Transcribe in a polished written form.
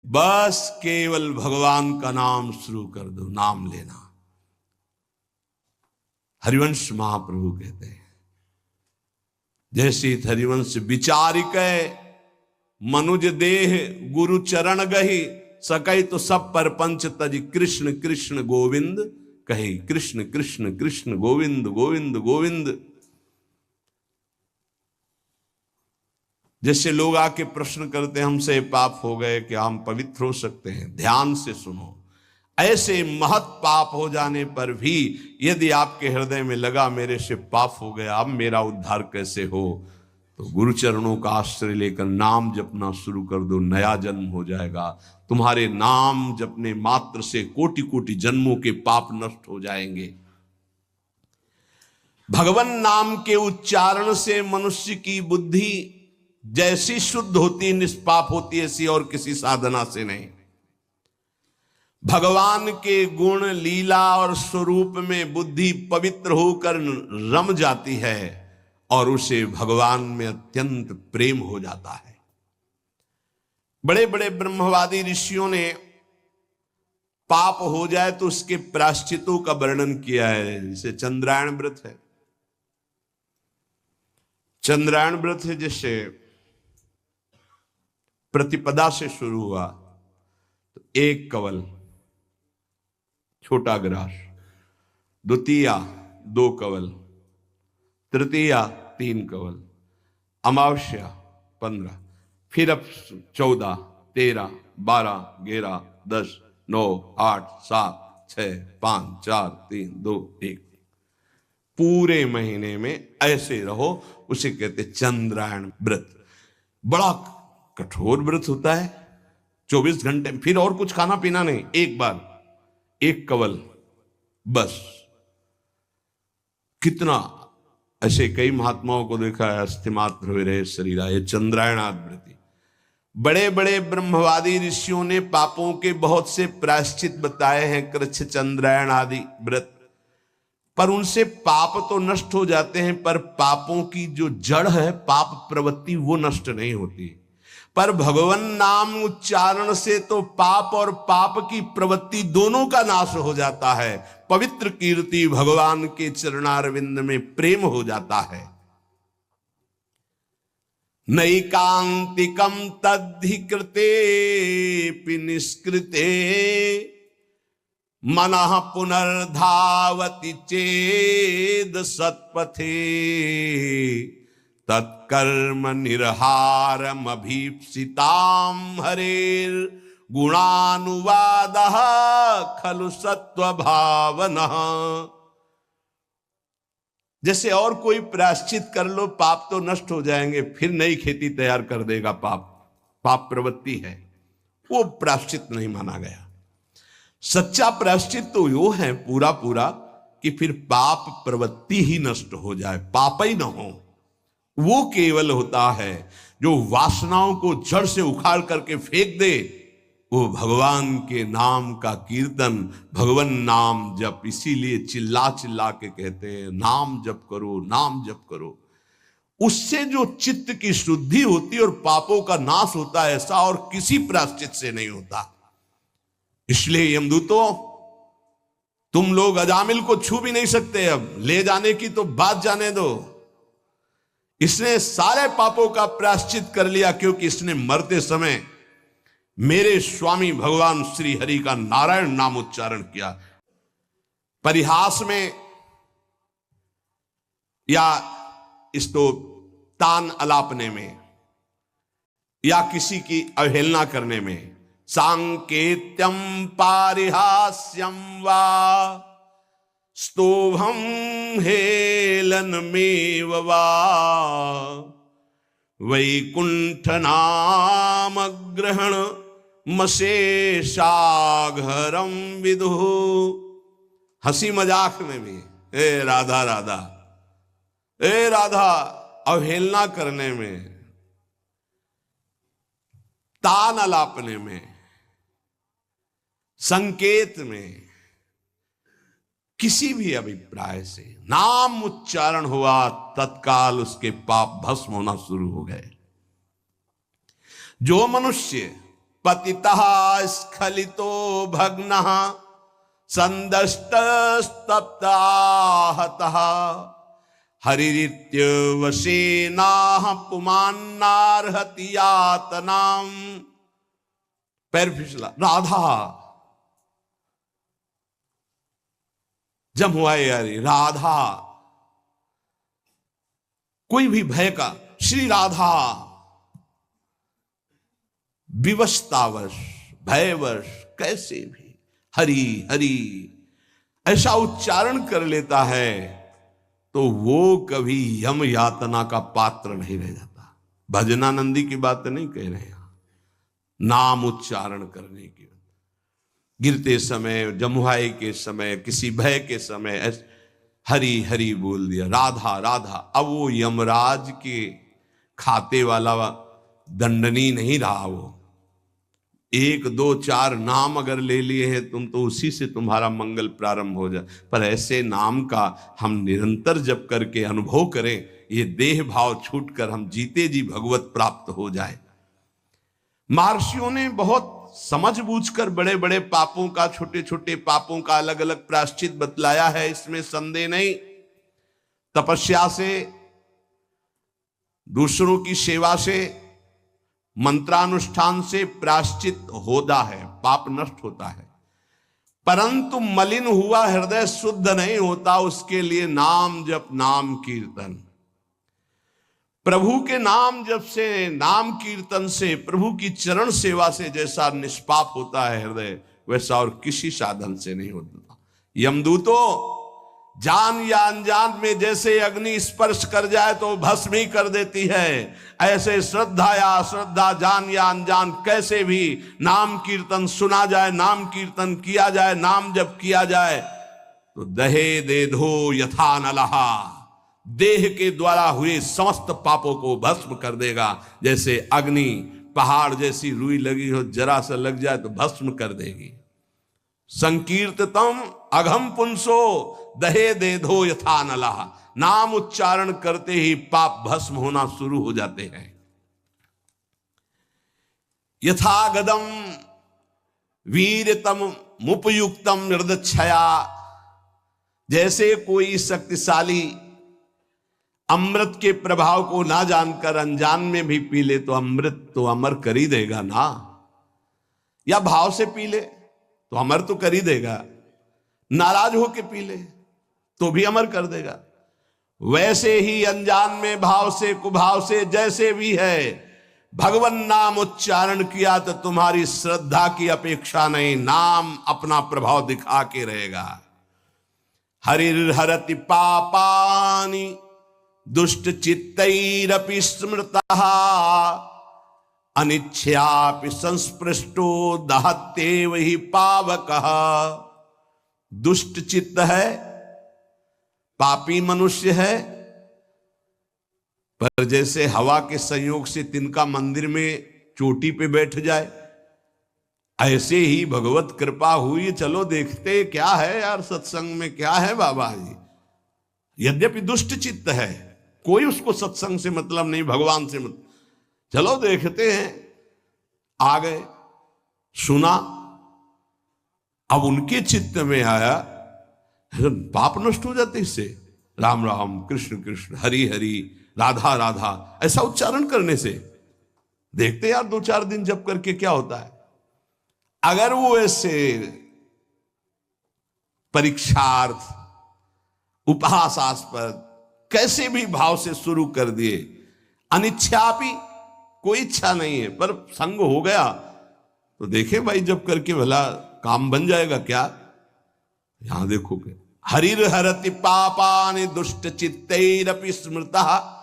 बस केवल भगवान का नाम शुरू कर दो, नाम लेना। हरिवंश महाप्रभु कहते हैं, जैसे हरिवंश विचारिक मनुज देह गुरु चरण गही, सकै तो सब परपंच तज कृष्ण कृष्ण गोविंद कहे। कृष्ण कृष्ण कृष्ण गोविंद गोविंद गोविंद। जैसे लोग आके प्रश्न करते हैं हमसे, पाप हो गए क्या हम पवित्र हो सकते हैं? ध्यान से सुनो, ऐसे महत् पाप हो जाने पर भी यदि आपके हृदय में लगा मेरे से पाप हो गया, अब मेरा उद्धार कैसे हो, तो गुरु चरणों का आश्रय लेकर नाम जपना शुरू कर दो, नया जन्म हो जाएगा। तुम्हारे नाम जपने मात्र से कोटि कोटि जन्मों के पाप नष्ट हो जाएंगे। भगवान नाम के उच्चारण से मनुष्य की बुद्धि जैसी शुद्ध होती, निष्पाप होती, ऐसी और किसी साधना से नहीं। भगवान के गुण लीला और स्वरूप में बुद्धि पवित्र होकर रम जाती है और उसे भगवान में अत्यंत प्रेम हो जाता है। बड़े बड़े ब्रह्मवादी ऋषियों ने पाप हो जाए तो उसके प्रायश्चितों का वर्णन किया है। जैसे चंद्रायण व्रत है, चंद्रायण व्रत है, जैसे प्रतिपदा से शुरू हुआ तो 1 कवल छोटा ग्रास, द्वितीया 2 कवल, तृतीया 3 कवल, अमावस्या 15, फिर अब 14, 13, 12, 11, 10, 9, 8, 7, 6, 5, 4, 3, 2, 1। पूरे महीने में ऐसे रहो, उसे कहते चंद्रायण व्रत। बड़ा कठोर व्रत होता है, 24 घंटे, फिर और कुछ खाना पीना नहीं, एक बार 1 कवल बस। कितना ऐसे कई महात्माओं को देखा है, अस्थिमात्र हुए रहे शरीर, ये चंद्रायणाव्रति। बड़े बड़े ब्रह्मवादी ऋषियों ने पापों के बहुत से प्रायश्चित बताए हैं, कृच्छ चंद्रायण आदि व्रत, पर उनसे पाप तो नष्ट हो जाते हैं, पर पापों की जो जड़ है, पाप प्रवृत्ति, वो नष्ट नहीं होती। पर भगवान नाम उच्चारण से तो पाप और पाप की प्रवृत्ति दोनों का नाश हो जाता है। पवित्र कीर्ति भगवान के चरणारविंद में प्रेम हो जाता है। नैकांतिकम तद्धि कृते निष्कृते मनः पुनर्धावति चेद सत्पथे, तत्कर्म निर्हारम अभीप्सिताम हरेर गुणानुवादः खलु सत्व भावनः। जैसे और कोई प्रायश्चित कर लो, पाप तो नष्ट हो जाएंगे, फिर नई खेती तैयार कर देगा पाप, पाप प्रवृत्ति है, वो प्रायश्चित नहीं माना गया। सच्चा प्रायश्चित तो वो है पूरा पूरा कि फिर पाप प्रवृत्ति ही नष्ट हो जाए, पाप ही न हो। वो केवल होता है जो वासनाओं को जड़ से उखाड़ करके फेंक दे, वो भगवान के नाम का कीर्तन, भगवान नाम जप। इसीलिए चिल्ला चिल्ला के कहते हैं नाम जप करो, नाम जप करो। उससे जो चित्त की शुद्धि होती और पापों का नाश होता है, ऐसा और किसी प्रायश्चित से नहीं होता। इसलिए यमदूतों, तुम लोग अजामिल को छू भी नहीं सकते, अब ले जाने की तो बात जाने दो। इसने सारे पापों का प्रायश्चित कर लिया, क्योंकि इसने मरते समय मेरे स्वामी भगवान श्री हरि का नारायण नाम उच्चारण किया। परिहास में या इसको तान अलापने में या किसी की अवहेलना करने में, सांकेत्यम पारिहास्यम वा स्तोभम हेलनमेव वा वैकुंठ नाम ग्रहण मशेषाघरम विदु। हंसी मजाक में भी ए राधा राधा, ए राधा, अवहेलना करने में, तान अलापने में, संकेत में, किसी भी अभिप्राय से नाम उच्चारण हुआ, तत्काल उसके पाप भस्म होना शुरू हो गए। जो मनुष्य पतितः स्खलितो भग्नः संदष्टस्तप्ताहतः हरिरित्यवशेनाः पुमान्नार्हति यातनाम्। पैर फिसला। राधा जब हुआ यारी, राधा कोई भी भय का, श्री राधा विवशतावश भयवश कैसे भी हरि हरि ऐसा उच्चारण कर लेता है तो वो कभी यम यातना का पात्र नहीं रह जाता। भजनानंदी की बात नहीं कह रहे हैं, नाम उच्चारण करने की, गिरते समय, जमुहाई के समय, किसी भय के समय हरि हरि बोल दिया, राधा राधा। अब वो यमराज के खाते वाला दंडनी नहीं रहा। वो 1 2 4 नाम अगर ले लिए हैं तुम तो उसी से तुम्हारा मंगल प्रारंभ हो जाए। पर ऐसे नाम का हम निरंतर जप करके अनुभव करें, ये देह भाव छूटकर हम जीते जी भगवत प्राप्त हो जाए। महर्षियों ने बहुत समझ बूझकर बड़े बड़े पापों का, छोटे छोटे पापों का अलग अलग प्रायश्चित बतलाया है, इसमें संदेह नहीं। तपस्या से, दूसरों की सेवा से, मंत्रानुष्ठान से प्रायश्चित होता है, पाप नष्ट होता है। परंतु मलिन हुआ हृदय शुद्ध नहीं होता, उसके लिए नाम जप, नाम कीर्तन, प्रभु के नाम जप से, नाम कीर्तन से, प्रभु की चरण सेवा से जैसा निष्पाप होता है हृदय, वैसा और किसी साधन से नहीं होता। यमदूतों जान या अनजान में जैसे अग्नि स्पर्श कर जाए तो भस्म ही कर देती है, ऐसे श्रद्धा या अश्रद्धा, जान या अनजान कैसे भी नाम कीर्तन सुना जाए, नाम कीर्तन किया जाए, नाम जप किया जाए तो दहे दे धो यथा नलहा, देह के द्वारा हुए समस्त पापों को भस्म कर देगा। जैसे अग्नि पहाड़ जैसी रुई लगी हो, जरा सा लग जाए तो भस्म कर देगी। संकीर्ततम अघम पुंसो दहे दे धो यथा नलहा, नाम उच्चारण करते ही पाप भस्म होना शुरू हो जाते हैं। यथा गदम वीरतम मुपयुक्तम निर्दक्षया, जैसे कोई शक्तिशाली अमृत के प्रभाव को ना जानकर अनजान में भी पी ले तो अमृत तो अमर कर ही देगा ना, या भाव से पी ले तो अमर तो कर ही देगा, नाराज होके पी ले तो भी अमर कर देगा। वैसे ही अनजान में भाव से, कुभाव से, जैसे भी है, भगवान नाम उच्चारण किया तो तुम्हारी श्रद्धा की अपेक्षा नहीं, नाम अपना प्रभाव दिखा के रहेगा। हरिर्हरति पापानि दुष्ट चित्तैरपि स्मृतः अनिच्छयापि संस्पृष्टो दहत्येव हि पावकः। दुष्ट चित्त है, पापी मनुष्य है, पर जैसे हवा के संयोग से तिनका मंदिर में चोटी पे बैठ जाए, ऐसे ही भगवत कृपा हुई, चलो देखते क्या है यार, सत्संग में क्या है बाबा जी। यद्यपि दुष्ट चित्त है, कोई उसको सत्संग से मतलब नहीं, भगवान से मतलब, चलो देखते हैं। आ गए, सुना, अब उनके चित्त में आया, पाप नष्ट हो जाते इससे। राम राम, कृष्ण कृष्ण, हरि हरि, राधा राधा, ऐसा उच्चारण करने से देखते यार 2-4 दिन जप करके क्या होता है। अगर वो ऐसे परीक्षार्थ, उपहासास्पद, कैसे भी भाव से शुरू कर दिए, अनिच्छापि, कोई इच्छा नहीं है पर संग हो गया, तो देखे भाई जब करके भला काम बन जाएगा क्या। यहां देखोगे, हरिर्हरति पापानि दुष्ट चित्तैरपि स्मृतः